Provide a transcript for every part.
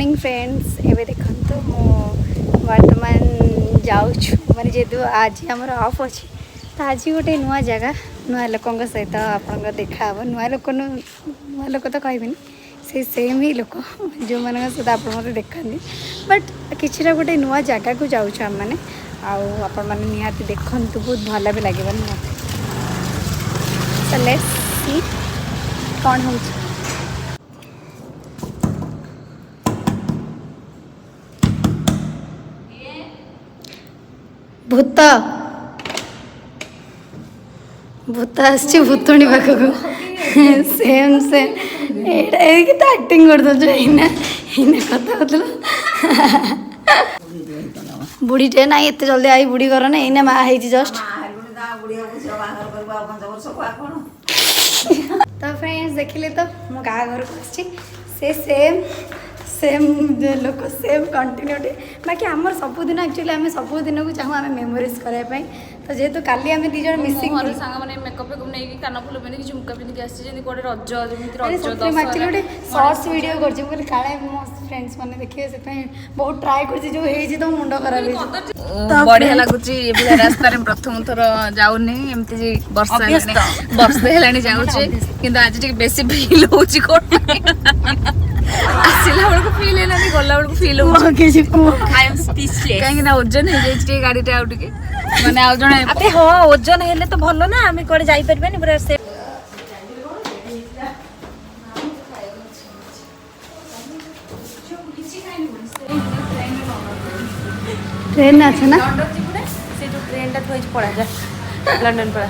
Morning friends एवं देखो मु वर्तमान जाऊँ माने जेहेतु आज आम ऑफ अच्छी तो आज गोटे नुआ जगह नुआ लोकों सहित आप देखा नुआ लोक तो कहबी से सेम ही लोक जो मान सहित आप देखा बट किसी गोटे नुआ जगह को जाऊँ आम मैंने आपण मैंने निहाती देखु बहुत भल भी लगे मत so let's see कौन हो भूत भूत आसी भूतुणी पाखक सेम सेम ये तो एक्टिंग कर दो कथा होता बुढ़ीटे ना एत जल्दी आई बुढ़ी कर ना एने माँ है जस्ट तो फ्रेंड्स देखिले तो मो गाँ घर को से सेम सेम लोक सेम कंटिन्यूटी बाकी आमर सबुदिन एक्चुअली आम सबुदिन को चाहूँ आम मेमोरीज करने तो जेहेतु काली आम दीज मिसिंग साने मेकअप फेकअप नहीं कानफुल पिंधि झुमका पिंधि आसी कोटे रज रज एक्चुअली गोटे शॉर्ट्स वीडियो कर काले मो फ्रेंड्स मैंने देखिए से बहुत ट्राए कर तो मुंड खराब बढ़िया लगुच रास्ता प्रथम थर जाऊनी एमती वर्षे है जाऊे कि आज टे बेसी फिल हो आसला बेलू फिल है गला बेलू फिल हो कहीं ओजन हो जाए गाड़ी आउ टे माने आउ जने हाँ ओजन हेले तो भल ना आम कड़े जापरि पूरा से ट्रेन अच्छे ना से जो ट्रेन टा थोड़ी पड़ा जा लंदन पड़ा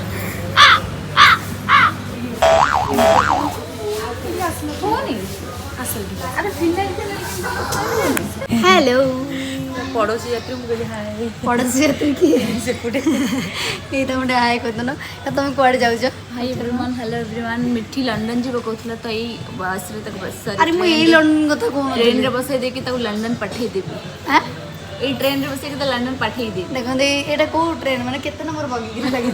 हेलो पड़ोसी यात्री मुझे हाय पड़ोसी यात्री किए सेपटे ये तो मुझे हाय कहते ना तुम कौन जाऊँ हाय एवरीवन हेलो एवरीवन मिठी लंदन जीव कहला तो यही बस रे तक बस अरे मुझे यही लंदन कथा कहूँ ट्रेन रे बसाई देकी ताऊ लंदन पठेई देबी हां ए ट्रेन रे बसाई के लंदन पठेई दे देखो एटा को ट्रेन माने केते नंबर बगी लगी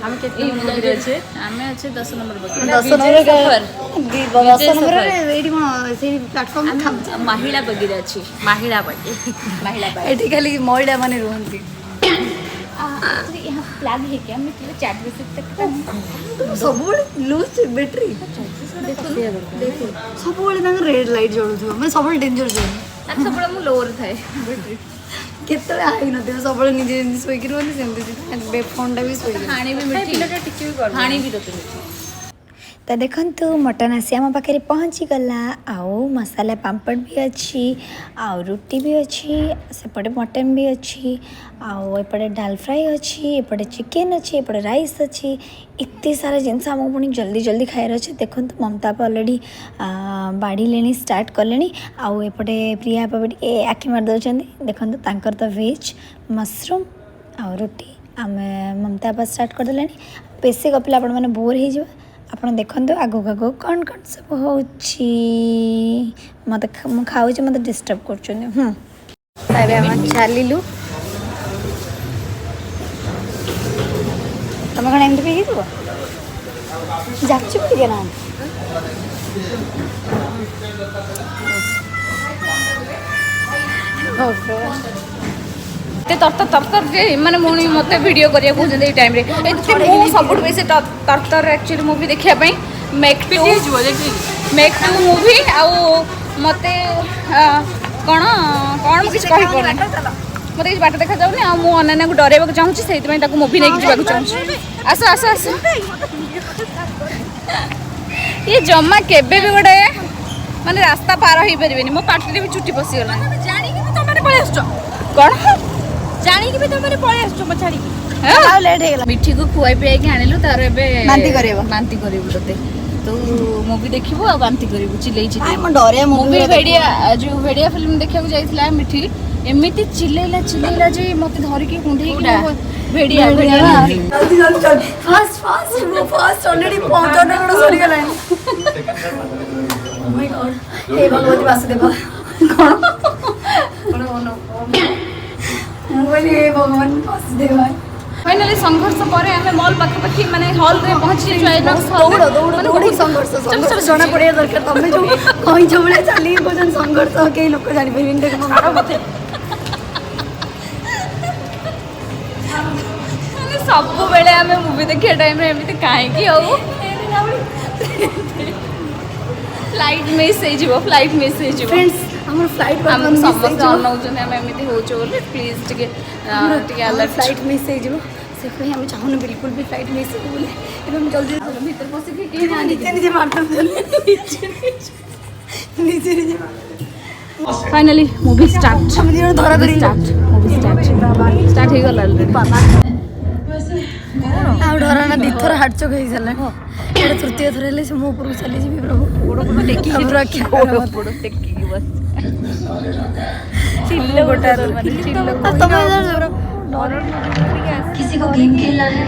हम केते नंबर बगी अच्छे हमें अच्छे 10 नंबर बगी 10 नंबर 10 नंबर एडी कोन से प्लेटफार्म था महिला बगी रे अछि महिला बगी एठी खाली महिला माने रहंती यहाँ प्लग है क्या मैं तेरे चैट कर सकते सब लूज बैटरी देखो देखो सब रेड लाइट जळुथो मैं सब डेंजर जोन सब मु लोअर थाए बैटरी केतले आई नथियो सब निजे निजे सोई कि रहनी सेमती बे फोन टा भी सोई हाणी भी मिठी टिकी भी कर हाणी भी दते मिठी तो देखु मटन आसी आम पाखे पहुँची गला आउ मसाला पापड़ भी अच्छी आउ रुटी भी अच्छी सेपटे मटन भी अच्छी आउ एपटे डाल फ्राई अच्छी एपटे चिकेन अच्छी एपटे राइस अच्छी इतने सारा जिनस आमको पुणी जल्दी जल्दी खाइर अच्छे देखो ममता अलरेडी बाड़ी ले स्टार्ट कले आउ एपटे प्रिया भी आखि मार दौरान देखो तांकर तो वेज मशरूम आउ रुटी आम ममता स्टार्ट करदे बेसी गपिला आपण मैंने बोर हो आप देखो आगक आगक कौन कौन सब हो मत खाऊ मत डिस्टर्ब कर चलू तुम कौन एमती पी जाचु पी ना तरतर तरतर माने मुनी मते वीडियो करिया कहउछन ए टाइम रे मु सबुठ बेसी तरतर एक्चुअली मूवी देखिया पई मेक टू मूवी आ मते कोन कोन किछ कहि कोन मते किछ बाट देखा जाउनी आ मु अनन्या को डरेबा को चाहूची सेति पई ताको मूवी नेक जिबा को चाहूची आस आस आस ये जम्मा केबे भी गोटे माने रास्ता पार होई परबेनी मो पार्टी रे भी छुट्टी पसी गला जानी कि तुम माने पळे आछो कोन जानी कि तुम माने पळे आछो म छाड़ी हां लेट हेला मिठी को खुआई पियाई के आनिलु तार एबे मानती करेबो तते तो मूवी देखिबो आ बांती करिबो चिल्लै चिल्लै म डरे मूवी भेड़िया फिल्म देखिया जाइथिला मिठी एमिति चिल्लैला जे मते धरि के कुंढे के भेड़िया जल्दी जल्दी चल फास्ट वो फास्ट ऑलरेडी पहुंचने को सरी गला ओ माय गॉड हे भगवती वासुदेव कोन कोन मोबाइल हे भगवान वासुदेव फाइनाली संघर्ष पर आम मल पाखापाखि माने हॉल रे पहुंची जଣା पड़िया दरकार तमें जो कहीं जो बड़े चली कोजन संघर्ष कई लोग जानि परिबिन देख मते सब बेले आम मूवी देखिया टाइम रे एमती कहीं फ्लाइट मिस हो फ्लाइट मिस हो फ्रेंड्स हमर फ्लाइट हम समस्त अनौजन हम एमती होचो बोले प्लीज टिके फ्लाइट मिस हो जिवो से कोई हम चाहनु बिल्कुल भी फ्लाइट मिस हो बोले एबे हम जल्दी भीतर पसी के नीचे मारता नीचे फाइनली मूवी स्टार्ट हम दिनो धरा करी मूवी स्टार्ट हो गला ऑलरेडी आ डरा ना दिथर हार्ट चोक हो गला एटा तृतीय थर हेले से मो ऊपर चली जी प्रभु गोड़ गोड़ टेकी रक्षा गोड़ टेकी बस चिल्लो गोटा माने चिल्लो किसी को गेम खेलना है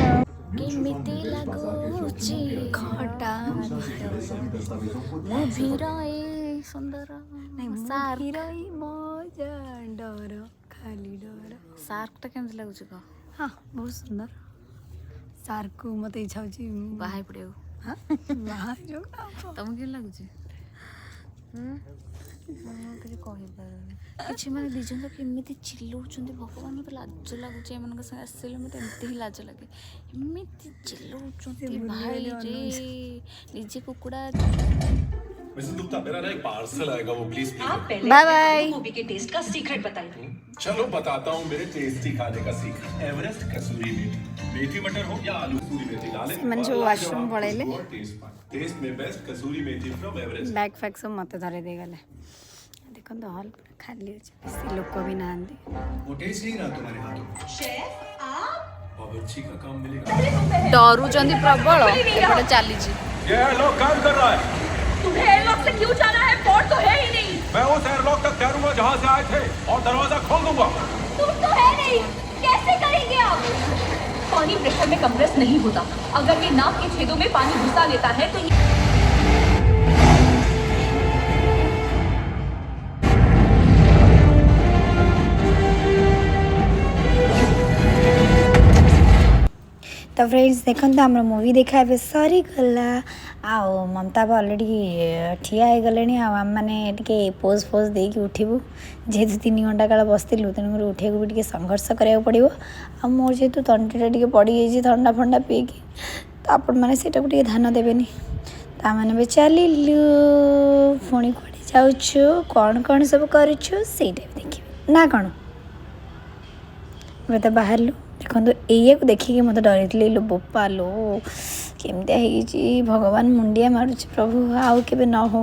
केमिति लागुची खटा मूवी रही सुंदर सार्क रही मजा डर खाली डर सार्क टा केमति लागुछ को हाँ बहुत सुंदर सार्क को मत इच्छा होची बाहाई पड़ियो हाँ बाहर जो तम के लागुछ କିଛି କହିପାରୁନି କିଛି ମାନେ ଦି ଜଣ କେମିତି ଚିଲଉଛନ୍ତି ଭଗବାନ ମୋତେ ଲାଜ ଲାଗୁଛି ଏମାନଙ୍କ ସାଙ୍ଗେ ଆସିଲେ ମୋତେ ଏମିତି ହିଁ ଲାଜ ଲାଗେ ଏମିତି ଚିଲଉଛନ୍ତି ଭାଇରେ ନିଜେ କୁକୁଡ଼ା मिसेस गुप्ता मेरा ना एक पार्सल आएगा वो प्लीज आप पहले बाय बाय मूवी के टेस्ट का सीक्रेट बताइए। चलो बताता हूँ मेरे टेस्टी खाने का सीक्रेट एवरेस्ट कसूरी मेथी मेथी मटर हो या आलू कसूरी मेथी डालें मन जो वॉशरूम पड़ेले टेस्ट में बेस्ट कसूरी मेथी फ्रॉम एवरेस्ट बैग फैक सब मत धरे दे गले देखो तो हॉल खाली अछि बेसी लोक भी नांदी वो टेस्ट नहीं रहा तुम्हारे हाथों में शेफ आप बावर्ची का काम मिलेगा ଡରୁଛନ୍ତି ପ୍ରବଳ ଏପଟେ ଚାଲିଛି ये लोग काम कर रहा है तुम्हें एयरलॉक से क्यों जाना है? पोर्ट तो है ही नहीं। मैं उस एयरलॉक तक तैरूंगा जहाँ से आए थे और दरवाजा खोल दूंगा तुम तो है नहीं, कैसे करेंगे आप? पानी प्रेशर में कंप्रेस नहीं होता। अगर ये नाक के छेदों में पानी घुसा लेता है तो तो फ्रेंड्स देखते आम मूवी देखा ए सरी गला आओ ममता ऑलरेडी ठिया हो गले आम मैंने पोज फोज देकी उठू जेहेतु 3 घंटा काल बसलु तेणुक उठे भी टे संघर्ष कराया पड़ो आ मोर जेहेतु तंटीटा टे पड़ जाइए ठंडा फंडा पीकी तो आपण मैंने से ध्यान देवेनि ताने भी चलू पुणी कड़े जाऊँ कौन कौन सब करुचु से देखिए ना कौन मैं तो बाहर देखो या देखिए मत डरी लो बोपा लो केमती भगवान मुंडिया मारुच प्रभु आउ के न हो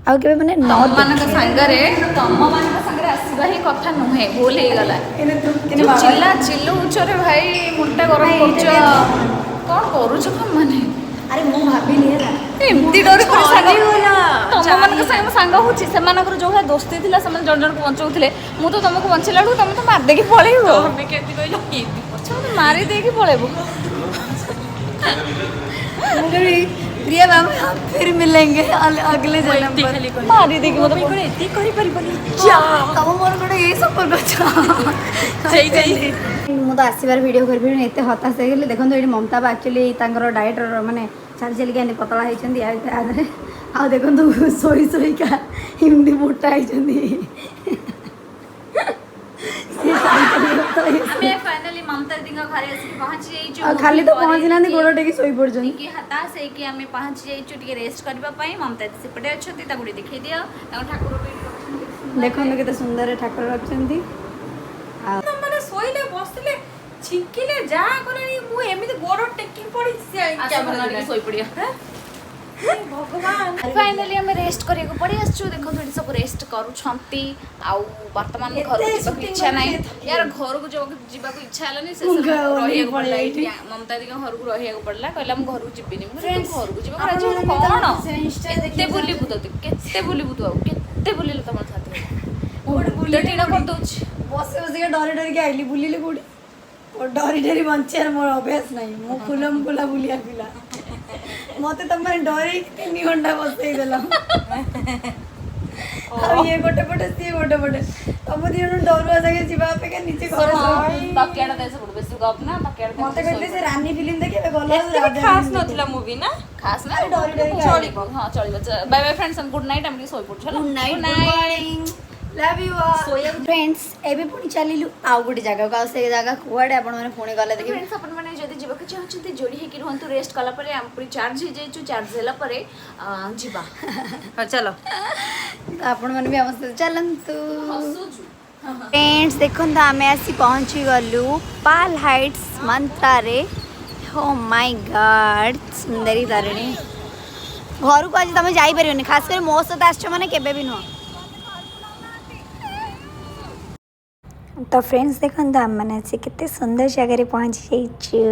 आउ के माने न सागरे तम मान सागरे आसवा ही कथा नुहे भूल हो गला चिल्ला चिल्लौच रे भाई मुंडा गरम कर कौन करूछ तुम माने अरे मु भाबिनी है एमती डर तुम मान सांग होची से जो है दोस्ती थिला से जन जन को बचाउथिले मु तो तुमको बंचेला तुम तो मार देकी पळेबो हमें केती कहलो अच्छा मारी देकी पळेबो प्रिया मैम फिर मिलेंगे अगले जन्म पर मारी देकी मतलब एती करि परिबनी जा तब मोर कोटे ये संपर्क अच्छा जय जय मु तो आसबार वीडियो कर एत हताश हो गली देखो ये ममता एक्चुअली डाएट माने चली चलिका पतला होती आ देखो शोई शोईका इमती मोटा होती फाइनली ममता दी घरे आसी पहुंची जाइछु खाली तो पहुंची ना गोड़ टेकी सोई पड़ जन कि हताश है कि हमें पहुंची जाइछु टिके रेस्ट करबा पई ममता सेपटे अछती तागुडी देखै दियो ठाकुर देखो केते सुंदर ठाकुर रखछंती माने सोइले बसले छिकिले जा कोने मु एमिति गोड़ टेकी पड़ी कैमरा लगे सोई पड़िया भगवान फाइनली हमें रेस्ट करिया को पड़ी आछू देखो थोड़ी सब रेस्ट करू छंती आउ वर्तमान घर को जीवा इच्छा नहीं यार घर को जीवा को इच्छा हलानी से रहिया को पड़ला ममता दी घर को रहिया को पड़ला कहला हम घर को जीबिनी घर को जीवा राजी कोन केते बुलिबु तो केते बुलिबु तो केते बुलिले तमर साथे बुले टीना कर दोछ बसे बसे डरी डरी के आइली बुलिले कोडी और डरी डरी बंचार मोर अभ्यास नहीं मो खुलम खुला बुलिया पिला मते तुम डरी 3 घंटा बसई देला ये गोटे पटे सी गोटे पटे तुम दी डरुआ जगह जीवा पे के नीचे घर ତକିଆଟା ଦେ ସବୁଠୁ ବେଶୀ ଗପ ନା ତକିଆଟା ମତେ କହିଲେ ସେ ରାନୀ ଫିଲ୍ମ ଦେଖିବେ ଗଲା ଏତେ ବି ଖାସ୍ ନଥିଲା ମୁଭି ନା ଖାସ୍ ନା ଚଳିବ ହଁ ଚଳିବ bye bye friends good night ଆମେ ଟିକେ ଶୋଇପଡୁଛୁ ହେଲା good night love you all friends ଏବେ ପୁଣି ଚାଲିଲୁ ଆଉ ଗୋଟେ ଜାଗାକୁ ଆଉ ସେ ଜାଗା କୁଆଡ଼େ ଆପଣମାନେ ପୁଣି ଗଲେ ଦେଖିବେ ଫ୍ରେଣ୍ଡସ୍ ଆପଣମାନେ ଯଦି ଯିବାକୁ ଚାହୁଁଛନ୍ତି ଯୋଡ଼ି ହେଇକି ରୁହନ୍ତୁ ରେଷ୍ଟ କଲା ପରେ ଆମ ପୁଣି ଚାର୍ଜ ହେଇଯାଇଛୁ ଚାର୍ଜ ହେଲା ପରେ ଯିବା ହଁ ଚାଲ ଆପଣମାନେ ବି ଆମ ସହିତ ଚାଲନ୍ତୁ फ्रेंड्स देखते आम आसी पहुँची गलु पाल हाइट्स मंत्रारे हो माय गॉड सुंदरी तारिणी घर को आज तुम जापर खास कर मो सहित आस मैंने केवे भी नुह तो फ्रेंड्स देखते आम मैंने आसी केते सुंदर जगह पहुँची जाइए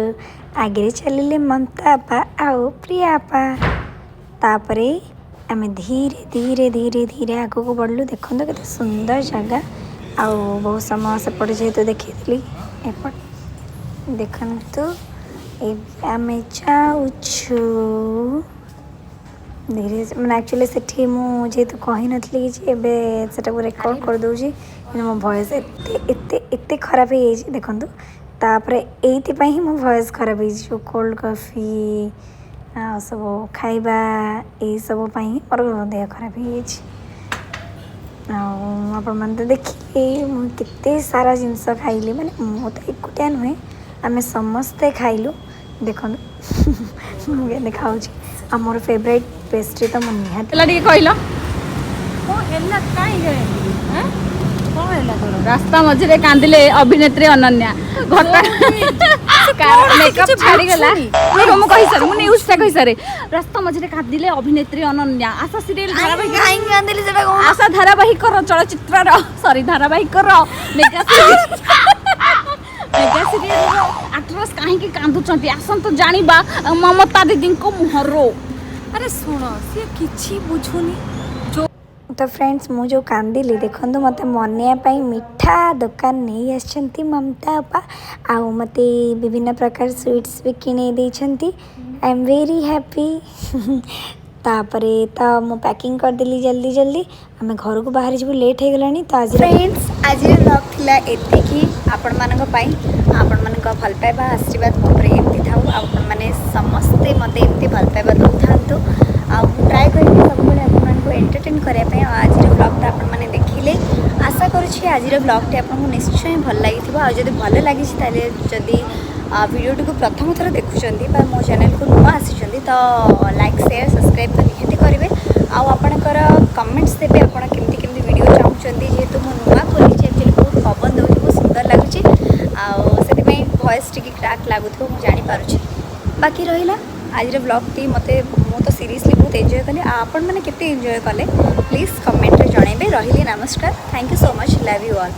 आगे चलिए ममता आपा आओ प्रिया आपा तापरे आम धीरे धीरे धीरे धीरे आग को बढ़लु देखो केते सुंदर जगह आउ बहुत समय सेपटे जेहेतु देखी एपट देखु आम जाऊँ धीरे मैंने एक्चुअली सेठी मुझे कही नी से रेकर्ड कर दूसरी मो भॉइस एते खराब हो देखु तापर ये मो भॉइस खराब हो कोल्ड कॉफी सब खाइबा यही सब मोर देह खराब हो आपने तो देखिए मुझे सारा जिनस खाइली माने मु तो एकुटिया नुहे आम समस्ते खाइलु देखो मुझे खाऊँ आ मोर फेवरेट पेस्ट्री तो मुझे निहाती ଟିକେ କହିଲ ହେଲା କାଇଁ ଗଏ ହାं କଣ ହେଲା ତୋର ରାସ୍ତା ମଝିରେ କାନ୍ଦିଲେ ଅଭିନେତ୍ରୀ ଅନନ୍ୟା ଘଟା मेकअप छाड़ी गला ମୁଁ କହି ସାରେ ମୁଁ ନ୍ୟୁଜ୍ ଟା କହି ସାରେ ରାସ୍ତା ମଝିରେ କାନ୍ଦିଲେ ଅଭିନେତ୍ରୀ ଅନନ୍ୟା ଆଶା ସିରିଏଲ ଧାରାବାହିକ काई कांदिली सेटा कोन आशा धारावाहिकर चलचित्रर सॉरी धारावाहिकर मेगा सिरियल एक्ट्रेस कहीं कांदुचंती आसंतु जानिबा ममता दीदी को मुहरो अरे सुन से किछि बुझुनी तो फ्रेंड्स मु जो कांदिली देखो मत मनैया मिठा दुकान नहीं आसछंती ममता आपा आउ मते विभिन्न प्रकार स्वीट्स भी किने देछंती आई एम वेरी हैप्पी तापरे तो मु पैकिंग कर देली जल्दी जल्दी आम घर को बाहर जीव लेट हो गलानी तो आज फ्रेंड्स आज ब्लॉग थिला एते की आपण मानक पई आपण मानक भल पाइबा आशीर्वाद मो पर एमती थाउ आपण माने समस्ते मते एमती भल पाइबा दउथांतु आ ट्राई करिके सब बेले आपण मानको एंटरटेन करिया पई आज ब्लॉग ता आपण माने देखिले आशा करूछि आज ब्लॉग टे आपन निश्चय भल लागिथिबो आ जदी भल लागि ताले जदी वीडियो को प्रथम थर देखुचंती बा मो चैनल को नुआ आसीचंती तो लाइक शेयर सब्सक्राइब तो निहाती करेंगे आपणकर कमेंट्स देते आप केमती केमती वीडियो चाहूँगी जेहेतु मो नुआ खोली एक्चुअली बहुत पवन दौर बहुत सुंदर लगुच वॉइस टी क्राक लगुथ मुझे जानीपारुची बाकी रहा आज ब्लॉग टी मत मु तो सीरियसली बहुत एंजॉय कले आपण मैंने केते एंजॉय कले प्लीज कमेंट रे जणाइबे रही नमस्कार thank you so much love you all.